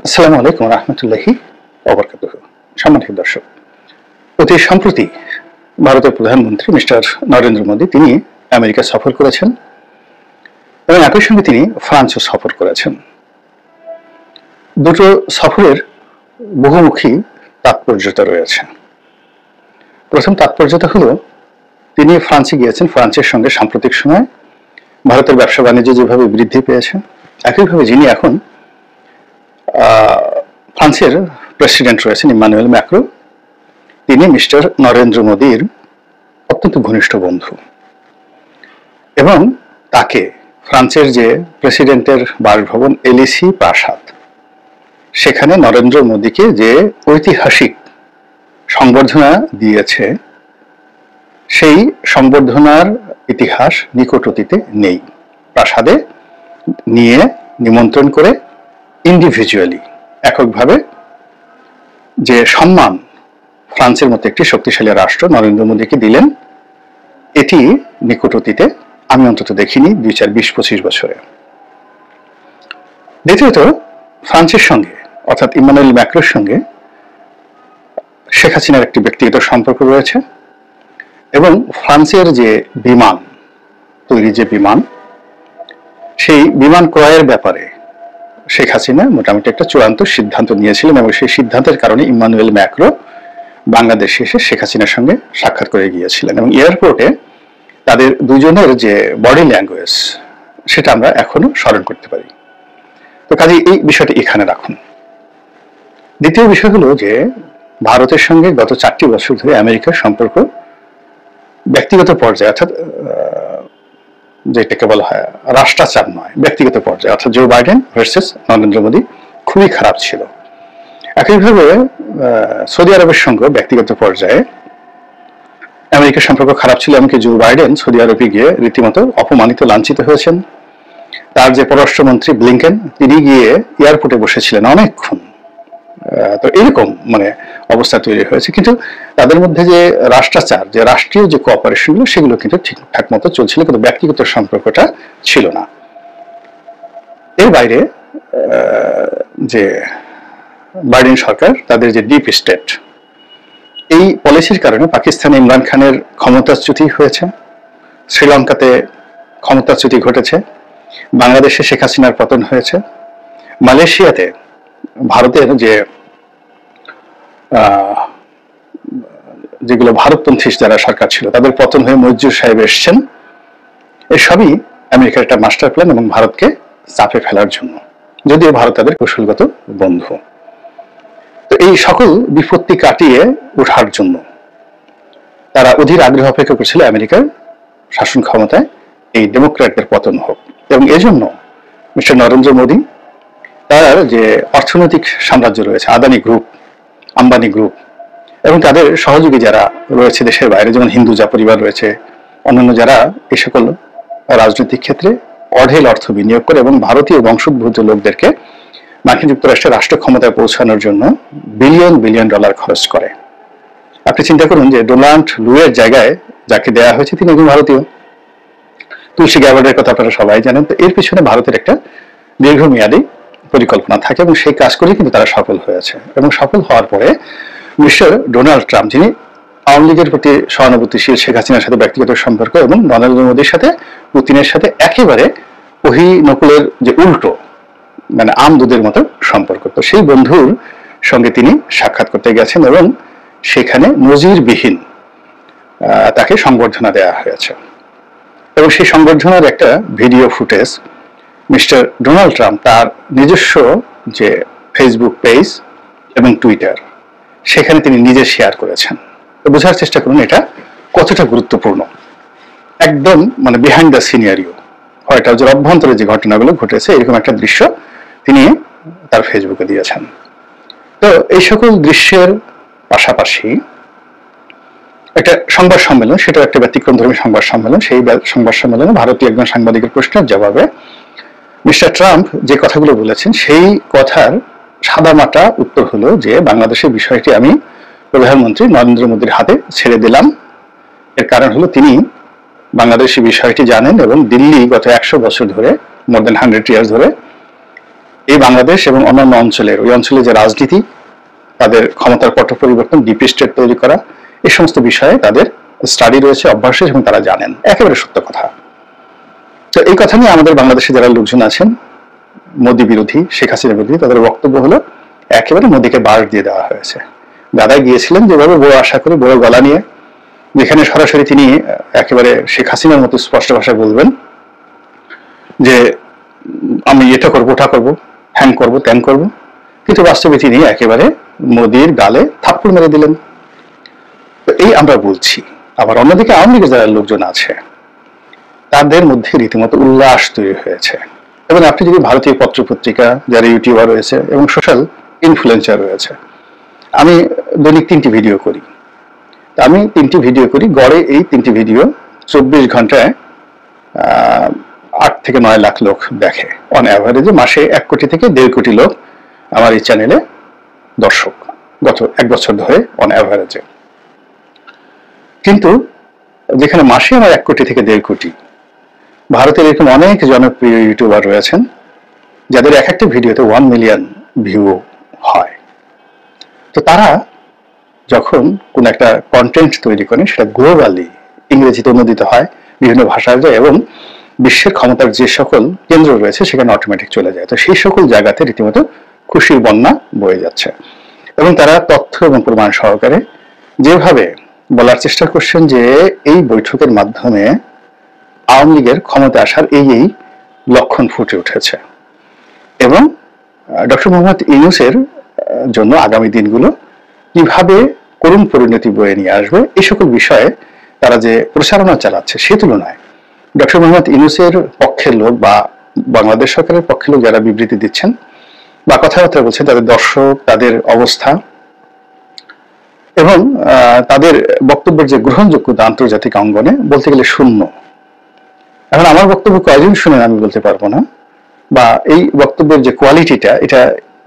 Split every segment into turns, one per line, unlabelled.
আসসালামু আলাইকুম রহমতুল্লাহি ওয়া সম্মানিত দর্শক, অতি সম্প্রতি ভারতের প্রধানমন্ত্রী মিস্টার নরেন্দ্র মোদী তিনি আমেরিকা সফর করেছেন এবং একই সঙ্গে তিনি ফ্রান্সও সফর করেছেন। দুটো সফরের বহুমুখী তাৎপর্যতা রয়েছে। প্রথম তাৎপর্যতা হলো তিনি ফ্রান্সে গিয়েছেন, ফ্রান্সের সঙ্গে সাম্প্রতিক সময় ভারতের ব্যবসা বাণিজ্য যেভাবে বৃদ্ধি পেয়েছে, একইভাবে যিনি এখন ফ্রান্সের প্রেসিডেন্ট রয়েছেন ইমানুয়েল ম্যাক্রো, তিনি মিস্টার নরেন্দ্র মোদীর অত্যন্ত ঘনিষ্ঠ বন্ধু এবং তাকে ফ্রান্সের যে প্রেসিডেন্টের বাসভবন এলিসি প্রাসাদ, সেখানে নরেন্দ্র মোদীকে যে ঐতিহাসিক সংবর্ধনা দিয়েছে, সেই সংবর্ধনার ইতিহাস নিকট অতীতে নেই। প্রাসাদে নিয়ে নিমন্ত্রণ করে ইন্ডিভিজুয়ালি এককভাবে যে সম্মান ফ্রান্সের মতো একটি শক্তিশালী রাষ্ট্র নরেন্দ্র মোদীকে দিলেন, এটি নিকট অতীতে আমি অন্তত দেখিনি 20-25 বছরে। দ্বিতীয়ত, ফ্রান্সের সঙ্গে অর্থাৎ ইমানুয়েল ম্যাক্রোর সঙ্গে শেখ হাসিনার একটি ব্যক্তিগত সম্পর্ক রয়েছে এবং ফ্রান্সের যে বিমান তৈরি, যে বিমান, সেই বিমান ক্রয়ের ব্যাপারে শেখ হাসিনা মোটামুটি একটা চূড়ান্ত সিদ্ধান্ত নিয়েছিলেন এবং সেই সিদ্ধান্তের কারণে ইমানুয়েল ম্যাক্রো বাংলাদেশে এসে শেখ হাসিনার সঙ্গে সাক্ষাৎ করে গিয়েছিলেন এবং এয়ারপোর্টে তাদের দুজনের যে বডি ল্যাঙ্গুয়েজ, সেটা আমরা এখনো স্মরণ করতে পারি। তো কাজে এই বিষয়টি এখানে রাখুন। দ্বিতীয় বিষয় হলো যে ভারতের সঙ্গে গত 4টি বছর ধরে আমেরিকার সম্পর্ক ব্যক্তিগত পর্যায়ে, অর্থাৎ যেটাকে বলা হয় রাষ্ট্রাচার নয়, ব্যক্তিগত পর্যায়ে, অর্থাৎ Joe Biden versus Narendra Modi খুবই খারাপ ছিল। একইভাবে সৌদি আরবের সঙ্গে ব্যক্তিগত পর্যায়ে আমেরিকার সম্পর্ক খারাপ ছিল, এমনকি জো বাইডেন সৌদি আরবে গিয়ে রীতিমতো অপমানিত, লাঞ্ছিত হয়েছেন। তার যে পররাষ্ট্রমন্ত্রী ব্লিংকেন, তিনি গিয়ে এয়ারপোর্টে বসেছিলেন অনেকক্ষণ। তো এরকম অবস্থা তৈরি হয়েছে, কিন্তু তাদের মধ্যে যে রাষ্ট্রাচার, যে রাষ্ট্রীয় যে কোঅপারেশনগুলো, সেগুলো কিন্তু ঠিকঠাক মতো চলছিল, কিন্তু ব্যক্তিগত সম্পর্কটা ছিল না। এর বাইরে যে বাইডেন সরকার, তাদের যে ডিপ স্টেট, এই পলিসির কারণে পাকিস্তানে ইমরান খানের ক্ষমতাচ্যুতি হয়েছে, শ্রীলঙ্কাতে ক্ষমতাচ্যুতি ঘটেছে, বাংলাদেশে শেখ হাসিনার পতন হয়েছে, মালয়েশিয়াতে ভারতের যেগুলো ভারতপন্থী যারা সরকার ছিল, তাদের পতন হয়ে মইজুর সাহেব এসছেন। এসবই আমেরিকার একটা মাস্টার প্ল্যান এবং ভারতকে চাপে ফেলার জন্য, যদিও ভারত তাদের কৌশলগত বন্ধু। তো এই সকল বিপত্তি কাটিয়ে ওঠার জন্য তারা অধীর আগ্রহ অপেক্ষা করছিল আমেরিকার শাসন ক্ষমতায় এই ডেমোক্র্যাটদের পতন হোক, এবং এজন্য মিস্টার নরেন্দ্র মোদী তার যে অর্থনৈতিক সাম্রাজ্য রয়েছে, আদানি গ্রুপ, আম্বানি গ্রুপ, এবং তাদের সহযোগী যারা রয়েছে দেশের বাইরে, যেমন হিন্দুজা পরিবার রয়েছে, অন্যান্য যারা এই সকল রাজনৈতিক ক্ষেত্রে অঢেল অর্থ বিনিয়োগ করে এবং ভারতীয় বংশোদ্ভূত লোকদেরকে মার্কিন যুক্তরাষ্ট্রের রাষ্ট্র ক্ষমতায় পৌঁছানোর জন্য বিলিয়ন বিলিয়ন ডলার খরচ করে। আপনি চিন্তা করুন যে ডোনাল্ড লুয়ের জায়গায় যাকে দেওয়া হয়েছে, তিনি একজন ভারতীয়। তুলসী গ্যাবার্ডের কথা আপনারা সবাই জানেন। তো এর পিছনে ভারতের একটা দীর্ঘমেয়াদী পরিকল্পনা থাকে এবং সেই কাজ করে কিন্তু তারা সফল হয়েছে। এবং সফল হওয়ার পরে মিস্টার ডোনাল্ড ট্রাম্প, যিনি আওয়ামী লীগের প্রতি সহানুভূতিশীল, শেখ হাসিনার সাথে ব্যক্তিগত সম্পর্ক এবং নরেন্দ্র মোদীর সাথে, পুতিনের সাথে একেবারে ওহি নকুলের যে উল্টো, আম দুধের মতো সম্পর্ক, তো সেই বন্ধুর সঙ্গে তিনি সাক্ষাৎ করতে গেছেন এবং সেখানে নজিরবিহীন তাকে সংবর্ধনা দেওয়া হয়েছে। এবং সেই সংবর্ধনার একটা video footage mister Donald Trump তার নিজস্ব যে ফেসবুক পেজ এবং টুইটার, সেখানে তিনি নিজে শেয়ার করেছেন। তো বোঝার চেষ্টা করুন এটা কতটা গুরুত্বপূর্ণ। একদম বিহাইন্ড দ্য সিনারিও, হোয়াইট হাউসের অভ্যন্তরে যে ঘটনাগুলো ঘটেছে, এরকম একটা দৃশ্য তিনি তার ফেসবুকে দিয়েছেন। তো এই সকল দৃশ্যের পাশাপাশি একটা সংবাদ সম্মেলন, সেটাও একটা ব্যতিক্রমধর্মী সংবাদ সম্মেলন। সেই সংবাদ সম্মেলনে ভারতীয় একজন সাংবাদিকের প্রশ্নের জবাবে মিস্টার ট্রাম্প যে কথাগুলো বলেছেন, সেই কথার সাদামাটা উত্তর হলো যে বাংলাদেশের বিষয়টি আমি প্রধানমন্ত্রী নরেন্দ্র মোদীর হাতে ছেড়ে দিলাম। এর কারণ হলো তিনি বাংলাদেশি বিষয়টি জানেন এবং দিল্লি গত 100 বছর ধরে, মোর দেন 100 ইয়ার্স ধরে এই বাংলাদেশ এবং অন্যান্য অঞ্চলের ওই অঞ্চলে যে রাজনীতি, তাদের ক্ষমতার পট পরিবর্তন, ডিপ স্টেট তৈরি করা, এই সমস্ত বিষয়ে তাদের স্টাডি রয়েছে, অভ্যাস রয়েছে এবং তারা জানেন। একেবারে সত্য কথা। তো এই কথা নিয়ে আমাদের বাংলাদেশে যারা লোকজন আছেন মোদী বিরোধী, শেখ হাসিনা বিরোধী, তাদের বক্তব্য হলো একেবারে মোদীকে বাস দিয়ে দেওয়া হয়েছে। দাদাই গিয়েছিলেন যেভাবে বড় আশা করে, বড় গলা নিয়ে, যেখানে সরাসরি তিনি একেবারে শেখ হাসিনার মতো স্পষ্ট ভাষায় বলবেন যে আমি এটা করবো, ওটা করবো, হ্যাং করবো, ত্যাং করবো, কিন্তু বাস্তবে তিনি একেবারে মোদীর গালে থাপ্পড় মেরে দিলেন। তো এই আমরা বলছি। আবার অন্যদিকে আওয়ামী লীগের যারা লোকজন আছে তাদের মধ্যে রীতিমতো উল্লাস তৈরি হয়েছে। এবং আপনি যদি ভারতীয় পত্র পত্রিকা, যারা ইউটিউবার রয়েছে এবং সোশ্যাল ইনফ্লুয়েন্সার রয়েছে, আমি দৈনিক 3টি ভিডিও করি। আমি 3টি ভিডিও করি, গড়ে এই 3টি ভিডিও 24 ঘন্টায় 8 থেকে 9 লাখ লোক দেখে। অন অ্যাভারেজে মাসে 1 কোটি থেকে 1.5 কোটি লোক আমার এই চ্যানেলে দর্শক, গত 1 বছর ধরে অন অ্যাভারেজে। কিন্তু যেখানে মাসে আমার 1 কোটি থেকে 1.5 কোটি, ভারতের এরকম অনেক জনপ্রিয় ইউটিউবার রয়েছেন যাদের এক একটা ভিডিওতে 1 মিলিয়ন ভিউ হয়। তো তারা যখন কোন একটা কন্টেন্ট তৈরি করেন, সেটা গ্লোবালি ইংরেজিতে অনুদিত হয়, বিভিন্ন ভাষায় যায় এবং বিশ্বের ক্ষমতার যে সকল কেন্দ্র রয়েছে সেখানে অটোমেটিক চলে যায়। তো সেই সকল জায়গাতে রীতিমতো খুশির বন্যা বয়ে যাচ্ছে এবং তারা তথ্য এবং প্রমাণ সহকারে যেভাবে বলার চেষ্টা করছেন যে এই বৈঠকের মাধ্যমে আওয়ামী লীগের ক্ষমতা আসার এই লক্ষণ ফুটে উঠেছে এবং ডক্টর মোহাম্মদ ইউনূসের জন্য আগামী দিনগুলো কিভাবে করুণ পরিণতি বয়ে নিয়ে আসবে, এই সকল বিষয়ে তারা যে প্রচারণা চালাচ্ছে, সে তুলনায় ডক্টর মোহাম্মদ ইউনূসের পক্ষের লোক বা বাংলাদেশ সরকারের পক্ষের লোক যারা বিবৃতি দিচ্ছেন বা কথাবার্তা বলছেন, তাদের দর্শক, তাদের অবস্থা এবং তাদের বক্তব্যের যে গ্রহণযোগ্যতা আন্তর্জাতিক অঙ্গনে বলতে গেলে শূন্য। এখন আমার বক্তব্য কয়জন শুনেন আমি বলতে পারবো না, বা এই বক্তব্যের যে কোয়ালিটিটা, এটা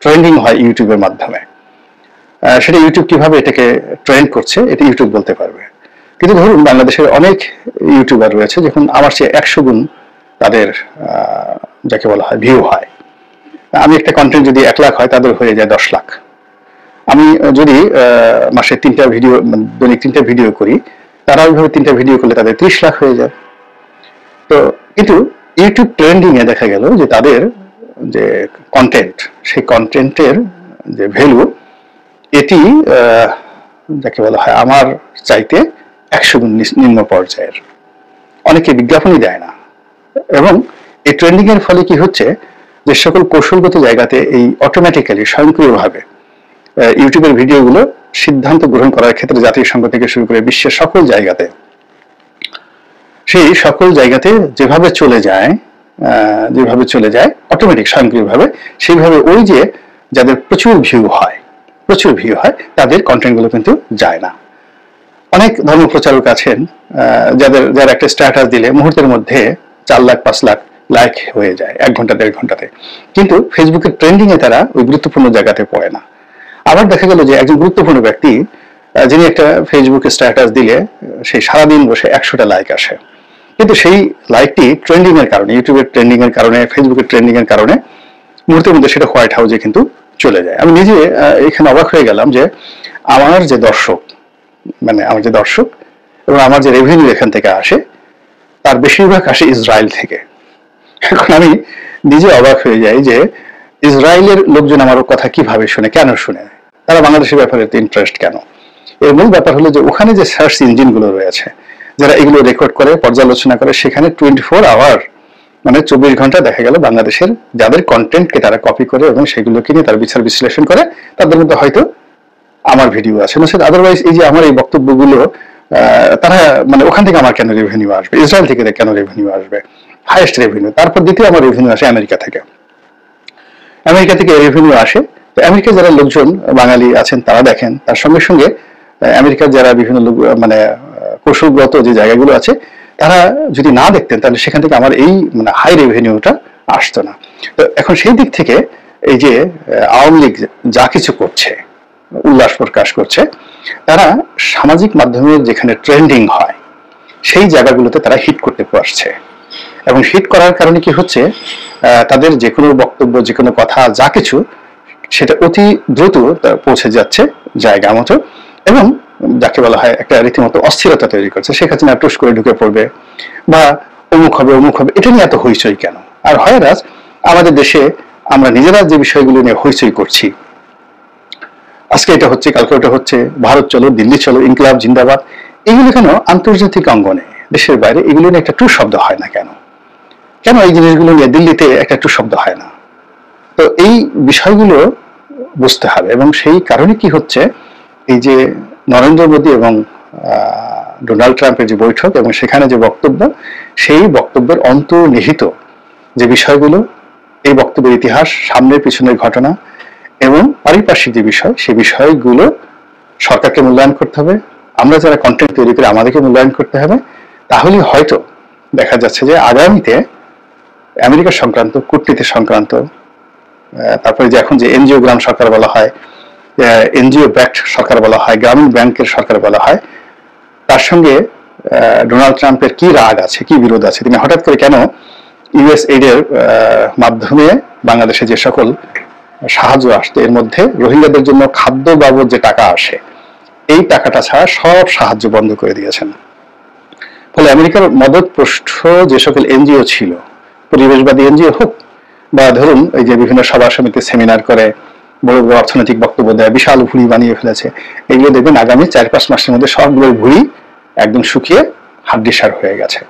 ট্রেন্ডিং হয় ইউটিউবের মাধ্যমে, সেটা ইউটিউব কিভাবে এটাকে ট্রেন্ড করছে এটা ইউটিউব বলতে পারবে। কিন্তু ধরুন বাংলাদেশের অনেক ইউটিউবার রয়েছে যখন আমার চেয়ে 100 গুণ তাদের যাকে বলা হয় ভিউ হয়। আমি একটা কন্টেন্ট যদি 1 লাখ হয়, তাদের হয়ে যায় 10 লাখ। আমি যদি মাসে 3টা ভিডিও, দৈনিক 3টা ভিডিও করি, তারা ওইভাবে 3টা ভিডিও করলে তাদের 30 লাখ হয়ে যায়। তো কিন্তু ইউটিউব ট্রেন্ডিং এ দেখা গেল যে তাদের যে কন্টেন্ট, সেই কন্টেন্টের যে ভ্যালু, এটি যাকে বলা হয় আমার চাইতে 100 গুণ নিম্ন পর্যায়ের। অনেকে বিজ্ঞাপনই দেয় না। এবং এই ট্রেন্ডিং এর ফলে কি হচ্ছে, যে সকল কৌশলগত জায়গাতে এই অটোমেটিক্যালি স্বয়ংক্রিয়ভাবে ইউটিউবের ভিডিওগুলো সিদ্ধান্ত গ্রহণ করার ক্ষেত্রে জাতিসংঘ থেকে শুরু করে বিশ্বের সকল জায়গাতে, সেই সকল জায়গাতে যেভাবে চলে যায় অটোমেটিক স্বয়ংক্রিয়ভাবে, সেইভাবে ওই যে যাদের প্রচুর ভিউ হয় তাদের কন্টেন্টগুলো কিন্তু যায় না। অনেক ধর্মপ্রচারক আছেন যারা একটা স্ট্যাটাস দিলে মুহূর্তের মধ্যে 4 লাখ 5 লাখ লাইক হয়ে যায় 1 ঘন্টা 1.5 ঘন্টাতে, কিন্তু ফেসবুকের ট্রেন্ডিং এ তারা ওই গুরুত্বপূর্ণ জায়গাতে পড়ে না। আবার দেখা গেল যে একজন গুরুত্বপূর্ণ ব্যক্তি যিনি একটা ফেসবুকে স্ট্যাটাস দিলে সেই সারাদিন বসে 100টা লাইক আসে, কিন্তু সেই লাইকটি ট্রেন্ডিং এর কারণে, ইউটিউবের ট্রেন্ডিং এর কারণে, ফেসবুকের ট্রেন্ডিং এর কারণে মুহূর্তের মধ্যে সেটা হোয়াইট হাউসে কিন্তু চলে যায়। আমি নিজে এখানে অবাক হয়ে গেলাম যে আমার যে দর্শক এবং আমার যে রেভিনিউ এখান থেকে আসে, তার বেশিরভাগ আসে ইসরায়েল থেকে। এখন আমি নিজে অবাক হয়ে যাই যে ইসরায়েলের লোকজন আমার কথা কিভাবে শুনে, কেন শুনে, তারা বাংলাদেশের ব্যাপারে ইন্টারেস্ট কেন? এর মূল ব্যাপার হলো যে ওখানে যে সার্চ ইঞ্জিনগুলো রয়েছে, যারা এগুলো রেকর্ড করে, পর্যালোচনা করে, সেখানে 24 আওয়ার মানে 24 ঘন্টা দেখা গেল বাংলাদেশের যাদের কন্টেন্টকে তারা কপি করে এবং সেগুলোকে নিয়ে তারা বিচার বিশ্লেষণ করে, তাদের মধ্যে হয়তো আমার ভিডিও আছে। আদারওয়াইজ এই যে আমার এই বক্তব্যগুলো, তারা মানে ওখান থেকে আমার কেন রেভিনিউ আসবে, ইসরায়েল থেকে কেন রেভিনিউ আসবে, হাইয়েস্ট রেভিনিউ। তারপর দ্বিতীয় আমার রেভিনিউ আসে আমেরিকা থেকে রেভিনিউ আসে। তো আমেরিকার যারা লোকজন বাঙালি আছেন তারা দেখেন, তার সঙ্গে সঙ্গে আমেরিকার যারা বিভিন্ন লোক মানে কৌশলগত যে জায়গাগুলো আছে, তারা যদি না দেখতেন তাহলে সেখান থেকে আমার এই মানে হাই রেভিনিউটা আসতো না। তো এখন সেই দিক থেকে এই যে আওয়ামী লীগ যা কিছু করছে, উল্লাস প্রকাশ করছে, তারা সামাজিক মাধ্যমে যেখানে ট্রেন্ডিং হয় সেই জায়গাগুলোতে তারা হিট করতে পারছে। এবং হিট করার কারণে কি হচ্ছে, তাদের যে কোনো বক্তব্য, যে কোনো কথা, যা কিছু সেটা অতি দ্রুত পৌঁছে যাচ্ছে জায়গা মতো, এবং যাকে বলা হয় একটা রীতিমতো অস্থিরতা তৈরি করছে। শেখ হাসিনা টুস করে ঢুকে পড়বে বা অমুক হবে অমুক হবে, এটা নিয়ে এত হইচই কেন? আর হয় রাজ, আমাদের দেশে আমরা নিজেরা যে বিষয়গুলো নিয়ে হইচই করছি, আজকে এটা হচ্ছে, কালকে ওটা হচ্ছে, ভারত চলো, দিল্লি চলো, ইনকিলাব জিন্দাবাদ, এগুলো কেন আন্তর্জাতিক অঙ্গনে, দেশের বাইরে এগুলো নিয়ে একটা টু শব্দ হয় না কেন? কেন এই জিনিসগুলো নিয়ে দিল্লিতে একটা টু শব্দ হয় না? তো এই বিষয়গুলো বুঝতে হবে। এবং সেই কারণে কি হচ্ছে, এই যে নরেন্দ্র মোদী এবং ডোনাল্ড ট্রাম্পের যে বৈঠক এবং সেখানে যে বক্তব্য, সেই বক্তব্যের অন্তর্নিহিত যে বিষয়গুলো, এই বক্তব্যের ইতিহাস, সামনের পিছনের ঘটনা এবং পারিপার্শ্বিক যে বিষয়, সেই বিষয়গুলো সরকারকে মূল্যায়ন করতে হবে। আমরা যারা কন্টেন্ট তৈরি করে আমাদেরকে মূল্যায়ন করতে হবে। তাহলে হয়তো দেখা যাচ্ছে যে আগামীতে আমেরিকা সংক্রান্ত, কূটনীতি সংক্রান্ত, তারপরে যে এখন যে এনজিও গ্রাম সরকার বলা হয়, এনজিও ব্যাক্ট সরকার বলা হয়, গ্রামীণ ব্যাংকের সরকার বলা হয়, তার সঙ্গে ডোনাল্ড ট্রাম্পের কি রাগ আছে, কি বিরোধ আছে? তিনি হঠাৎ করে কেন ইউএস এইডের মাধ্যমে বাংলাদেশে যে সকল সাহায্য আসতো, এর মধ্যে রোহিঙ্গাদের জন্য খাদ্য বাবদ যে টাকা আসে, এই টাকাটা ছাড়া সব সাহায্য বন্ধ করে দিয়েছেন। ফলে আমেরিকার মদতপুষ্ট যে সকল এনজিও ছিল, পরিবেশবাদী এনজিও হোক বা ধরুন এই যে বিভিন্ন সভা সমিতি সেমিনার করে বড় বড় অর্থনৈতিক বক্তব্য দেয়, বিশাল ভুঁড়ি বানিয়ে ফেলেছে, এগুলো দেখবেন আগামী 4-5 মাসের মধ্যে সবগুলোর ভুঁড়ি একদম শুকিয়ে হাড্ডিসার হয়ে গেছে।